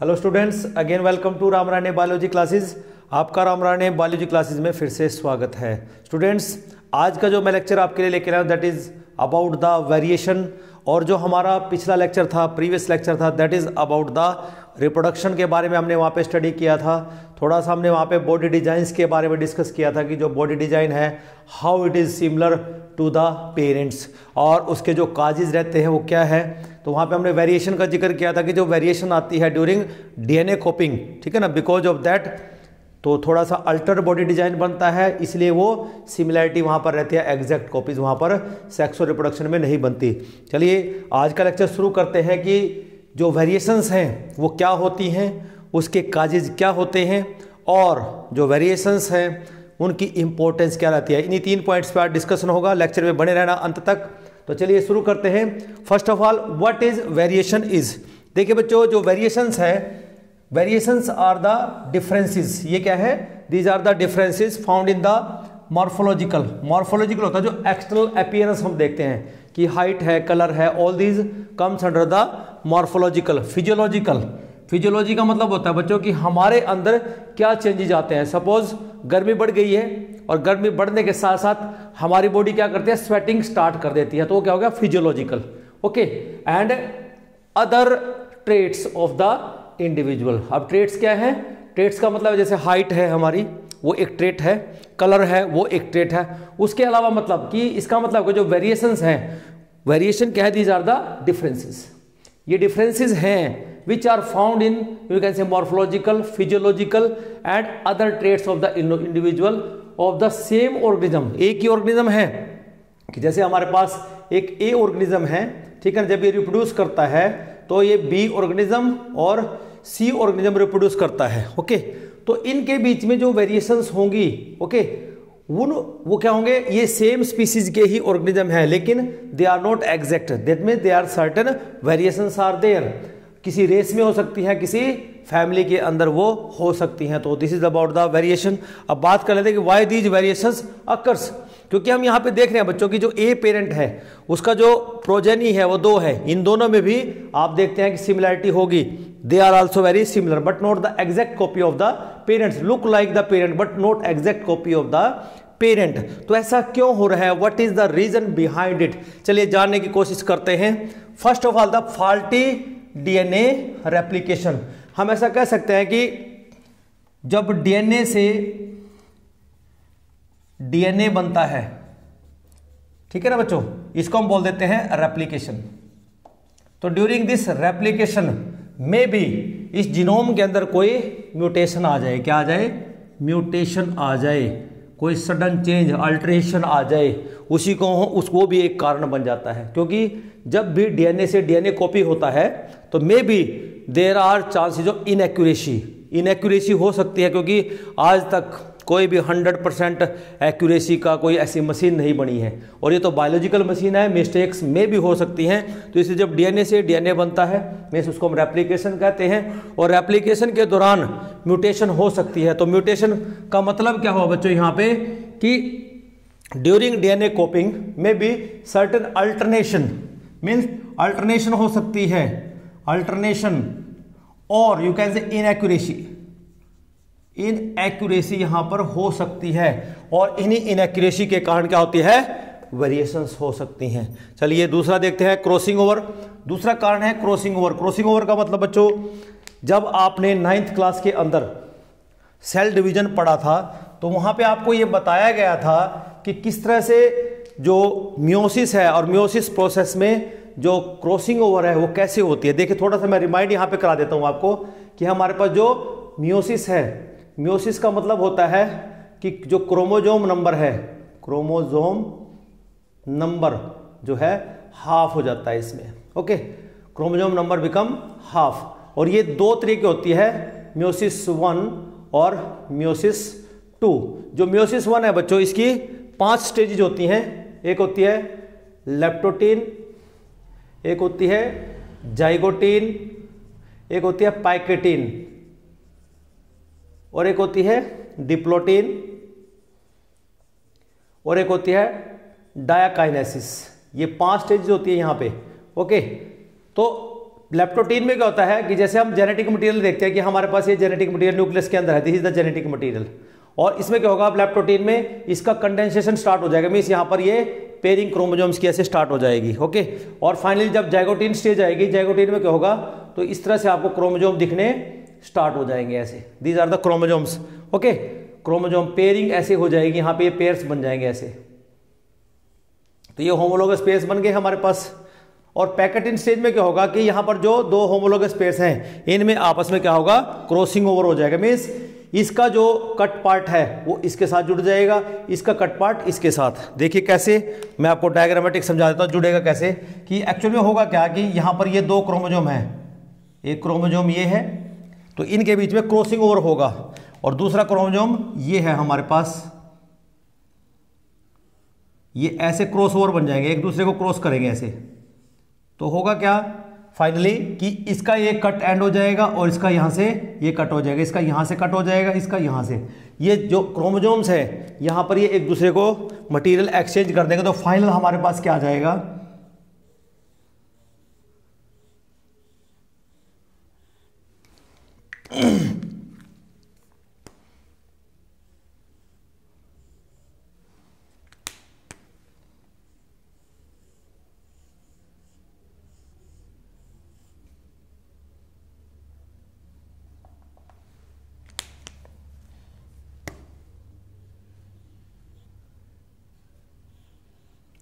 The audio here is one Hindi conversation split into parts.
Hello students, again welcome to Ramrane biology classes. आपका रामराणे बायोलॉजी क्लासेस में फिर से स्वागत है। स्टूडेंट्स, आज का जो मैं लेक्चर आपके लिए लेकर आया हूँ that is about the variation, और जो हमारा पिछला लेक्चर था, प्रीवियस लेक्चर था, that is about the reproduction के बारे में हमने वहाँ पे स्टडी किया था। थोड़ा सा हमने वहाँ पे बॉडी डिजाइंस के बारे में डिस्कस किया था कि जो बॉडी डिजाइन है how it is similar to the parents, और उसके जो काजेज रहते हैं वो क्या है। तो वहाँ पे हमने वेरिएशन का जिक्र किया था कि जो वेरिएशन आती है ड्यूरिंग डीएनए कॉपिंग, ठीक है ना, बिकॉज ऑफ दैट तो थोड़ा सा अल्टर बॉडी डिजाइन बनता है, इसलिए वो सिमिलैरिटी वहाँ पर रहती है, एग्जैक्ट कॉपीज वहाँ पर सेक्स और रिप्रोडक्शन में नहीं बनती। चलिए आज का लेक्चर शुरू करते हैं कि जो वेरिएशंस हैं वो क्या होती हैं, उसके काजेज क्या होते हैं, और जो वेरिएशंस हैं उनकी इंपॉर्टेंस क्या रहती है। इन्हीं 3 पॉइंट्स पर डिस्कशन होगा, लेक्चर में बने रहना अंत तक। तो चलिए शुरू करते हैं। First of all, what is variation is. देखिए बच्चों, जो वेरिएशंस है, वेरिएशंस आर द डिफरेंसेस। ये क्या है? These are the differences found in the morphological. Morphological होता है जो एक्सटर्नल अपीयरेंस हम देखते हैं कि हाइट है, कलर है, all these comes under the morphological. Physiological, physiology का मतलब होता है बच्चों कि हमारे अंदर क्या चेंजेज आते हैं। सपोज गर्मी बढ़ गई है, और गर्मी बढ़ने के साथ साथ हमारी बॉडी क्या करती है, स्वेटिंग स्टार्ट कर देती है, तो वो क्या हो गया, physiological. Okay, and other traits of the individual. अब ट्रेट्स क्या है? ट्रेट्स का मतलब जैसे हाइट है हमारी, वो एक ट्रेट है, कलर है वो एक ट्रेट है। उसके अलावा मतलब कि इसका मतलब कि जो वेरिएशंस हैं, वेरिएशन क्या है, दीज आर द डिफरेंसेस। ये डिफरेंसेस हैं which are found in, you can say, morphological, physiological and other traits of the individual of the same organism। एक ही ऑर्गेनिज्म है कि जैसे हमारे पास एक ए ऑर्गेनिज्म है, ठीक है, जब ये रिप्रोड्यूस करता है तो ये बी ऑर्गेनिज्म और सी ऑर्गेनिज्म रिप्रोड्यूस करता है। ओके, तो इनके बीच में जो वेरिएशंस होंगी, ओके, वो क्या होंगे, ये सेम स्पीसीज के ही ऑर्गेनिज्म है, लेकिन they are not exact, that means they are certain variations are there. किसी रेस में हो सकती हैं, किसी फैमिली के अंदर वो हो सकती हैं। तो this is about the variation. अब बात कर लेते हैं कि व्हाई दीज वेरिएशंस अकर्स। क्योंकि हम यहाँ पे देख रहे हैं बच्चों की जो ए पेरेंट है उसका जो प्रोजेनी है वो 2 है, इन दोनों में भी आप देखते हैं कि सिमिलैरिटी होगी। They are also very similar but not the exact copy of the parents, look like the parent but not exact copy of the parent. तो ऐसा क्यों हो रहा है? What is the reason behind it, चलिए जानने की कोशिश करते हैं। First of all, the faulty DNA replication. हम ऐसा कह सकते हैं कि जब डीएनए से डीएनए बनता है, ठीक है ना बच्चों, इसको हम बोल देते हैं रेप्लिकेशन। तो ड्यूरिंग दिस रेप्लिकेशन में भी इस जीनोम के अंदर कोई म्यूटेशन आ जाए, क्या आ जाए, म्यूटेशन आ जाए, कोई सडन चेंज, अल्टरेशन आ जाए, उसी को उसको भी एक कारण बन जाता है। क्योंकि जब भी डीएनए से डीएनए कॉपी होता है तो maybe there are chances of inaccuracy हो सकती है, क्योंकि आज तक कोई भी 100% एक्यूरेसी का कोई ऐसी मशीन नहीं बनी है, और ये तो बायोलॉजिकल मशीन है, मिस्टेक्स में भी हो सकती हैं। तो इसलिए जब डीएनए से डीएनए बनता है, मीन्स उसको हम रेप्लिकेशन कहते हैं, और रेप्लिकेशन के दौरान म्यूटेशन हो सकती है। तो म्यूटेशन का मतलब क्या हुआ बच्चों यहाँ पे कि ड्यूरिंग डीएनए कॉपिंग में भी सर्टेन अल्टरनेशन, मीन्स अल्टरनेशन हो सकती है, अल्टरनेशन, और यू कैन से इनएक्यूरेसी यहां पर हो सकती है, और इन्हीं इनएक्यूरेसी के कारण क्या होती है, वेरिएशंस हो सकती हैं। चलिए दूसरा देखते हैं, क्रॉसिंग ओवर। दूसरा कारण है क्रॉसिंग ओवर। क्रॉसिंग ओवर का मतलब बच्चों, जब आपने 9th क्लास के अंदर सेल डिवीजन पढ़ा था तो वहां पे आपको यह बताया गया था कि किस तरह से जो मियोसिस है और मियोसिस प्रोसेस में जो क्रॉसिंग ओवर है वो कैसे होती है। देखिए थोड़ा सा मैं रिमाइंड यहां पे करा देता हूं आपको कि हमारे पास जो मियोसिस है, मियोसिस का मतलब होता है कि जो क्रोमोजोम नंबर है, क्रोमोजोम नंबर जो है हाफ हो जाता है इसमें। Okay, chromosome number become half, और ये 2 तरीके होती है, मियोसिस 1 और मियोसिस 2। जो मियोसिस 1 है बच्चों, इसकी 5 स्टेजेज होती हैं। एक होती है लेप्टोटीन, एक होती है जाइगोटीन, एक होती है पाइकेटीन, और एक होती है डिप्लोटीन, और एक होती है डायाकाइनेसिस। ये 5 स्टेज होती है यहां पे। ओके, तो लेप्टोटीन में क्या होता है कि जैसे हम जेनेटिक मटेरियल देखते हैं कि हमारे पास ये जेनेटिक मटेरियल न्यूक्लियस के अंदर है, this is the genetic material, और इसमें क्या होगा, लेप्टोटीन में इसका कंडेंसेशन स्टार्ट हो जाएगा, मींस यहाँ पर ये पेयरिंग क्रोमोसोम्स की ऐसे स्टार्ट हो जाएगी, ओके। और फाइनली जब जाइगोटीन स्टेज आएगी, जाइगोटीन में क्या होगा, तो इस तरह से आपको क्रोमोसोम दिखने स्टार्ट हो जाएंगे ऐसे, these are the chromosomes, okay. Chromosome pairing ऐसे हो जाएगी, यहाँ पे ये पेयर्स बन जाएंगे ऐसे, तो ये होमोलोगस पेयर्स बन गए हमारे पास। और पैकेटिन स्टेज में क्या होगा कि यहाँ पर जो दो होमोलोगस पेयर्स हैं इनमें आपस में क्या होगा, क्रॉसिंग ओवर हो जाएगा, मीन्स इसका जो कट पार्ट है वो इसके साथ जुड़ जाएगा, इसका कट पार्ट इसके साथ। देखिए कैसे, मैं आपको डायग्रामेटिक समझा देता हूँ जुड़ेगा कैसे, कि एक्चुअल में होगा क्या कि यहाँ पर ये दो क्रोमोसोम है, एक क्रोमोसोम ये है, तो इनके बीच में क्रॉसिंग ओवर होगा, और दूसरा क्रोमोसोम ये है हमारे पास, ये ऐसे क्रॉस ओवर बन जाएंगे, एक दूसरे को क्रॉस करेंगे ऐसे, तो होगा क्या फाइनली कि इसका ये कट एंड हो जाएगा और इसका यहां से ये कट हो जाएगा, इसका यहां से कट हो जाएगा, इसका यहां से, ये जो क्रोमोसोम्स है यहां पर ये एक दूसरे को मटेरियल एक्सचेंज कर देंगे, तो फाइनल हमारे पास क्या आ जाएगा,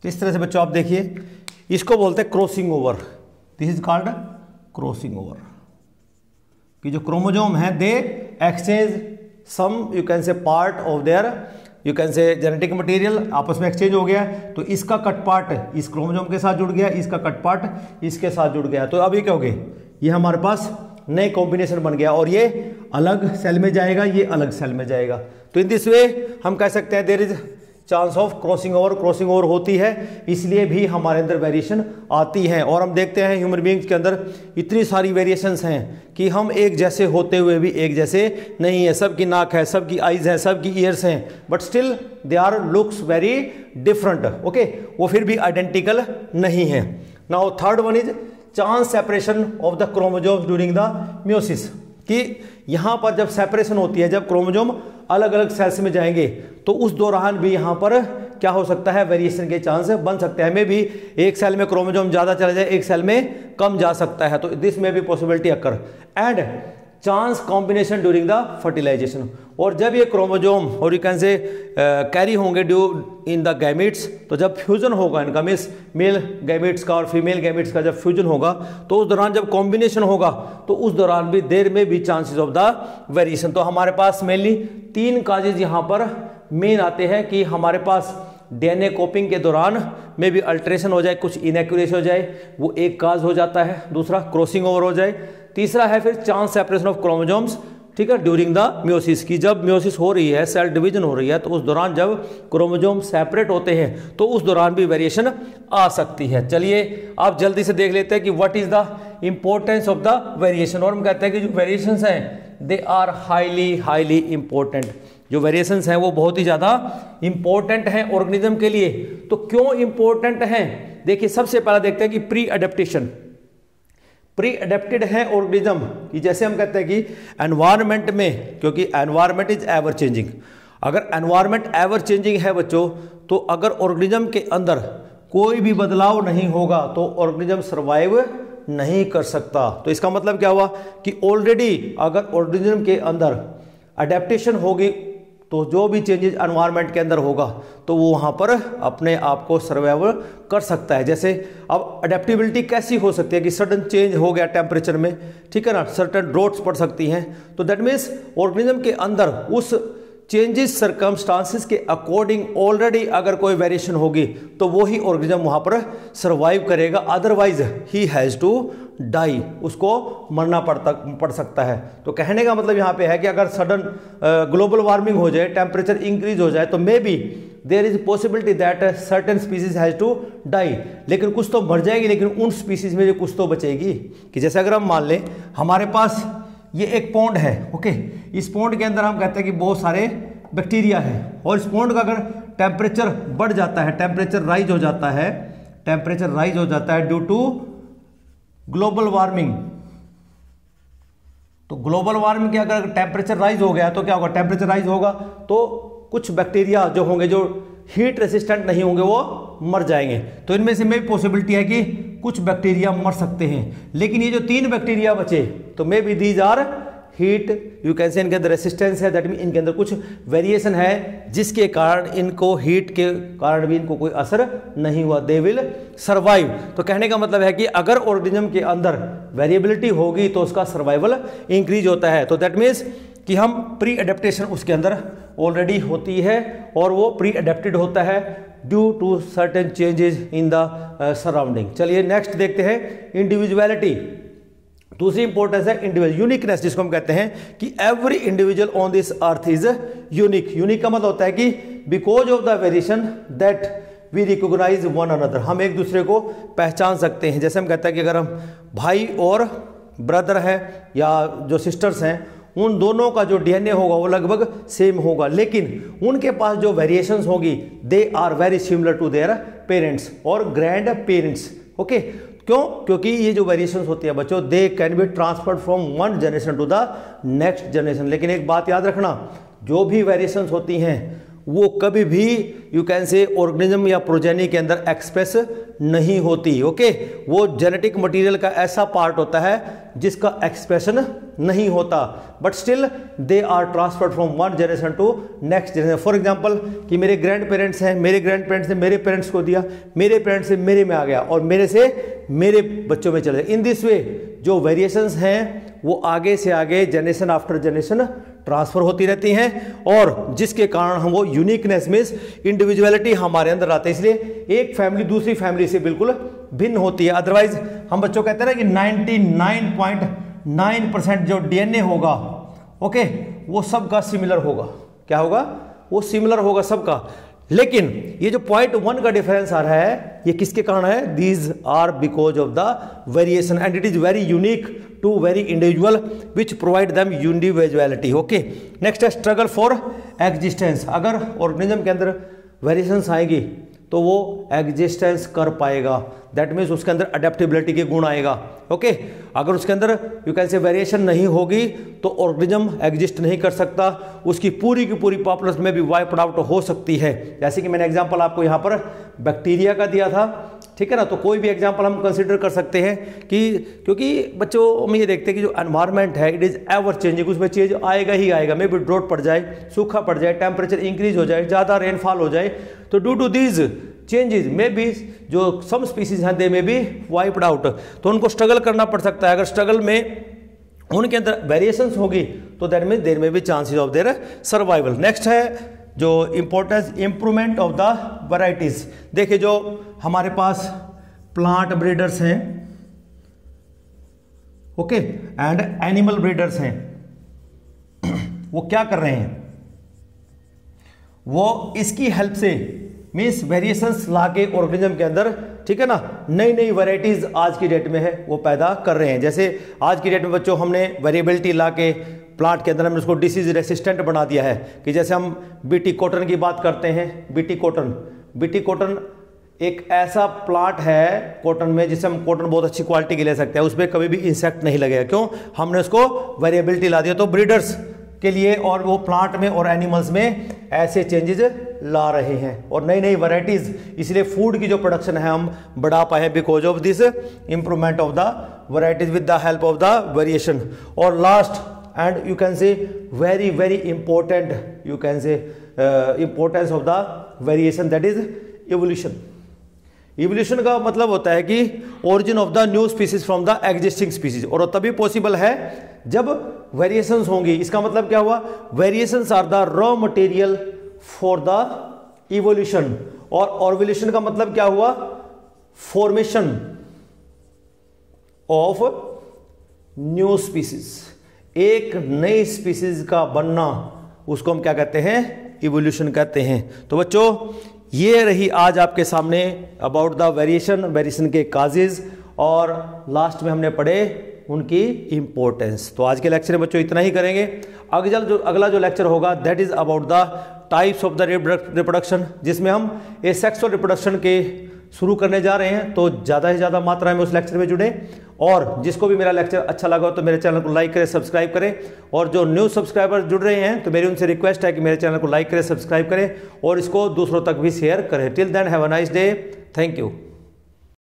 तो इस तरह से बच्चों आप देखिए, इसको बोलते हैं crossing over, this is called crossing over, कि जो क्रोमोसोम है they exchange some you can say part of their you can say genetic material, आपस में एक्सचेंज हो गया, तो इसका कट पार्ट इस क्रोमोसोम के साथ जुड़ गया, इसका कट पार्ट इसके साथ जुड़ गया, तो अब ये क्या हो गए, ये हमारे पास नए कॉम्बिनेशन बन गया, और ये अलग सेल में जाएगा, ये अलग सेल में जाएगा। तो इन दिस वे हम कह सकते हैं there is chance of crossing over होती है, इसलिए भी हमारे अंदर वेरिएशन आती है। और हम देखते हैं ह्यूमन बींग्स के अंदर इतनी सारी वेरिएशंस हैं कि हम एक जैसे होते हुए भी एक जैसे नहीं है, सबकी नाक है, सबकी आईज है, सबकी ईयर्स हैं, but still they are looks very different, okay, वो फिर भी आइडेंटिकल नहीं है। Now third one is chance separation of the chromosomes during the meiosis, कि यहां पर जब सेपरेशन होती है, जब क्रोमोसोम अलग अलग सेल्स में जाएंगे, तो उस दौरान भी यहां पर क्या हो सकता है, वेरिएशन के चांस बन सकते हैं। में भी एक सेल में क्रोमोसोम ज्यादा चला जाए, एक सेल में कम जा सकता है, तो दिस में भी possibility occur. And chance combination during the fertilization, और जब ये क्रोमोसोम और यू कैन से कैरी होंगे ड्यू इन द गैमेट्स, तो जब फ्यूजन होगा इनका, मीन्स मेल गैमेट्स का और फीमेल गैमेट्स का जब फ्यूजन होगा, तो उस दौरान जब कॉम्बिनेशन होगा, तो उस दौरान भी देर में भी चांसेस ऑफ द वेरिएशन। तो हमारे पास मेनली 3 काजेज यहाँ पर मेन आते हैं, कि हमारे पास डीएनए कॉपिंग के दौरान में भी अल्ट्रेशन हो जाए, कुछ इनएक्यूरेसी हो जाए, वो एक काज हो जाता है, दूसरा क्रॉसिंग ओवर हो जाए, तीसरा है फिर चांस सेपरेशन ऑफ क्रोमोसोम्स, ठीक है, ड्यूरिंग द मियोसिस, की जब मियोसिस हो रही है, सेल डिवीजन हो रही है, तो उस दौरान जब क्रोमोसोम सेपरेट होते हैं, तो उस दौरान भी वेरिएशन आ सकती है। चलिए आप जल्दी से देख लेते हैं कि what is the importance of the variation, और हम कहते हैं कि जो वेरिएशंस हैं दे आर हाईली इंपॉर्टेंट, जो वेरिएशंस हैं वो बहुत ही ज़्यादा इंपॉर्टेंट हैं ऑर्गेनिज्म के लिए। तो क्यों इंपॉर्टेंट हैं, देखिए सबसे पहला देखते हैं कि प्री अडेप्टेड है ऑर्गेनिज्म, कि जैसे हम कहते हैं कि एनवायरनमेंट में, क्योंकि एनवायरनमेंट इज एवर चेंजिंग, अगर एनवायरनमेंट एवर चेंजिंग है बच्चों, तो अगर ऑर्गेनिज्म के अंदर कोई भी बदलाव नहीं होगा तो ऑर्गेनिज्म सर्वाइव नहीं कर सकता। तो इसका मतलब क्या हुआ कि ऑलरेडी अगर ऑर्गेनिज्म के अंदर अडेप्टेशन होगी, तो जो भी चेंजेस एनवायरनमेंट के अंदर होगा, तो वो वहाँ पर अपने आप को सर्वाइव कर सकता है। जैसे अब अडेप्टेबिलिटी कैसी हो सकती है कि सडन चेंज हो गया टेम्परेचर में, ठीक है ना, सर्टन ड्रॉट्स पड़ सकती हैं, तो दैट मीन्स ऑर्गेनिज्म के अंदर उस चेंजेस सर्कमस्टांसिस के अकॉर्डिंग ऑलरेडी अगर कोई वेरिएशन होगी, तो वो ही ऑर्गेनिज्म वहाँ पर सर्वाइव करेगा, otherwise he has to die, उसको मरना पड़ सकता है। तो कहने का मतलब यहाँ पे है कि अगर सडन ग्लोबल वार्मिंग हो जाए, टेम्परेचर इंक्रीज हो जाए, तो maybe there is possibility that certain species has to die, लेकिन कुछ तो मर जाएगी, लेकिन उन स्पीसीज में जो कुछ तो बचेगी। कि जैसे अगर हम मान लें हमारे पास ये एक पॉन्ड है, ओके, इस पॉन्ड के अंदर हम कहते हैं कि बहुत सारे बैक्टीरिया है, और इस पॉन्ड का अगर टेम्परेचर बढ़ जाता है, टेम्परेचर राइज हो जाता है due to global warming, global warming के अगर टेम्परेचर राइज हो गया तो क्या होगा, टेम्परेचर राइज होगा तो कुछ बैक्टीरिया जो होंगे जो हीट रेसिस्टेंट नहीं होंगे वो मर जाएंगे। तो इनमें से में भी पॉसिबिलिटी है कि कुछ बैक्टीरिया मर सकते हैं, लेकिन ये जो 3 बैक्टीरिया बचे तो maybe these are heat, you can say इनके अंदर रेसिस्टेंस है, दैट मीन इनके अंदर कुछ वेरिएशन है जिसके कारण इनको हीट के कारण भी इनको कोई असर नहीं हुआ, दे विल सर्वाइव। तो कहने का मतलब है कि अगर ऑर्गेनिज्म के अंदर वेरिएबिलिटी होगी तो उसका सर्वाइवल इंक्रीज होता है। तो दैट मीन्स कि हम प्री एडेप्टेशन उसके अंदर ऑलरेडी होती है और वो प्री एडेप्टेड होता है due to certain changes in the surrounding. चलिए नेक्स्ट देखते हैं इंडिविजुअलिटी। दूसरी इंपॉर्टेंस है इंडिविजुअल यूनिकनेस, जिसको हम कहते हैं कि every individual on this earth is unique. Unique का मतलब होता है कि because of the variation that we recognise one another, हम एक दूसरे को पहचान सकते हैं। जैसे हम कहते हैं कि अगर हम भाई और ब्रदर है या जो सिस्टर्स हैं उन दोनों का जो डीएनए होगा वो लगभग सेम होगा, लेकिन उनके पास जो वेरिएशंस होगी they are very similar to their parents और ग्रैंड पेरेंट्स। ओके, क्यों? क्योंकि ये जो वेरिएशंस होती है बच्चों they can be transferred from one generation to the next generation. लेकिन एक बात याद रखना, जो भी वेरिएशंस होती हैं वो कभी भी यू कैन से ऑर्गेनिज्म या प्रोजेनी के अंदर एक्सप्रेस नहीं होती। ओके, वो जेनेटिक मटेरियल का ऐसा पार्ट होता है जिसका एक्सप्रेशन नहीं होता, but still they are transferred from one generation to next generation. For example कि मेरे ग्रैंड पेरेंट्स हैं, मेरे ग्रैंड पेरेंट्स ने मेरे पेरेंट्स को दिया, मेरे पेरेंट्स से मेरे में आ गया और मेरे से मेरे बच्चों में चले। इन दिस वे जो वेरिएशंस हैं वो आगे से आगे जनरेशन आफ्टर जनरेशन ट्रांसफर होती रहती हैं और जिसके कारण हम वो यूनिकनेस मींस इंडिविजुअलिटी हमारे अंदर आते हैं। इसलिए एक फैमिली दूसरी फैमिली से बिल्कुल भिन्न होती है। अदरवाइज हम बच्चों कहते हैं ना कि 99.9% जो डीएनए होगा ओके वो सबका सिमिलर होगा। क्या होगा? वो सिमिलर होगा सबका। लेकिन ये जो 0.1 का डिफरेंस आ रहा है ये किसके कारण है? These are because of the variation and it is very unique to very individual which provide them individuality. Okay, next है स्ट्रगल फॉर एग्जिस्टेंस। अगर ऑर्गेनिज्म के अंदर वेरिएशंस आएगी तो वो एग्जिस्टेंस कर पाएगा, दैट मीन्स उसके अंदर अडेप्टेबिलिटी के गुण आएगा। ओके, अगर उसके अंदर यू कैन से वेरिएशन नहीं होगी तो ऑर्गेनिज्म एग्जिस्ट नहीं कर सकता, उसकी पूरी की पूरी पॉपुलेशन में भी वाइप आउट हो सकती है। जैसे कि मैंने एग्जांपल आपको यहाँ पर बैक्टीरिया का दिया था, ठीक है ना, तो कोई भी एग्जांपल हम कंसीडर कर सकते हैं कि क्योंकि बच्चों हम ये देखते हैं कि जो एनवायरनमेंट है इट इज़ एवर चेंजिंग, उसमें चेंज आएगा ही आएगा। मे बी ड्रॉट पड़ जाए, सूखा पड़ जाए, टेम्परेचर इंक्रीज हो जाए, ज़्यादा रेनफॉल हो जाए, तो ड्यू टू दीज चेंजेस में भी जो सम स्पीसीज हैं दे में भी वाइप्ड आउट, तो उनको स्ट्रगल करना पड़ सकता है। अगर स्ट्रगल में उनके अंदर वेरिएशंस होगी तो दैट मीन देयर में भी chances of their survival. Next है जो importance improvement of the varieties. देखिए जो हमारे पास प्लांट ब्रीडर्स हैं ओके एंड एनिमल ब्रीडर्स हैं, वो क्या कर रहे हैं? वो इसकी हेल्प से मीन्स वेरिएशंस लाके ऑर्गेनिज्म के अंदर, ठीक है ना, नई नई वैरायटीज आज की डेट में है वो पैदा कर रहे हैं। जैसे आज की डेट में बच्चों हमने वेरिएबिलिटी लाके प्लांट के अंदर हमने उसको डिसीज रेसिस्टेंट बना दिया है कि जैसे हम बीटी कॉटन की बात करते हैं, बीटी कॉटन एक ऐसा प्लांट है कॉटन में जिसे हम कॉटन बहुत अच्छी क्वालिटी की ले सकते हैं, उसमें कभी भी इंसेक्ट नहीं लगेगा। क्यों? हमने उसको वेरिएबिलिटी ला दिया। तो ब्रीडर्स के लिए और वो प्लांट में और एनिमल्स में ऐसे चेंजेस ला रहे हैं और नई नई वैरायटीज, इसलिए फूड की जो प्रोडक्शन है हम बढ़ा पाए because of this improvement of the varieties with the help of the variation. और last and you can say very very important, you can say importance of the variation that is evolution. Evolution का मतलब होता है कि origin of the new species from the existing species, और तभी पॉसिबल है जब वेरिएशंस होंगी। इसका मतलब क्या हुआ? Variations are the raw material for the evolution. और ऑर्वोल्यूशन का मतलब क्या हुआ? फॉर्मेशन ऑफ न्यू स्पीसीज, एक नई स्पीसीज का बनना, उसको हम क्या कहते हैं? इवोल्यूशन कहते हैं। तो बच्चों ये रही आज आपके सामने अबाउट द वेरिएशन के काजेज, और लास्ट में हमने पढ़े उनकी इंपॉर्टेंस। तो आज के लेक्चर में बच्चों इतना ही करेंगे। अगला जो लेक्चर होगा that is about the types of the reproduction, जिसमें हम एसेक्सुअल रिप्रोडक्शन के शुरू करने जा रहे हैं, तो ज़्यादा से ज़्यादा मात्रा में उस लेक्चर में जुड़े। और जिसको भी मेरा लेक्चर अच्छा लगा तो मेरे चैनल को लाइक करें, सब्सक्राइब करें। और जो न्यू सब्सक्राइबर जुड़ रहे हैं तो मेरी उनसे रिक्वेस्ट है कि मेरे चैनल को लाइक करें, सब्सक्राइब करें और इसको दूसरों तक भी शेयर करें। Till then have a nice day. Thank you.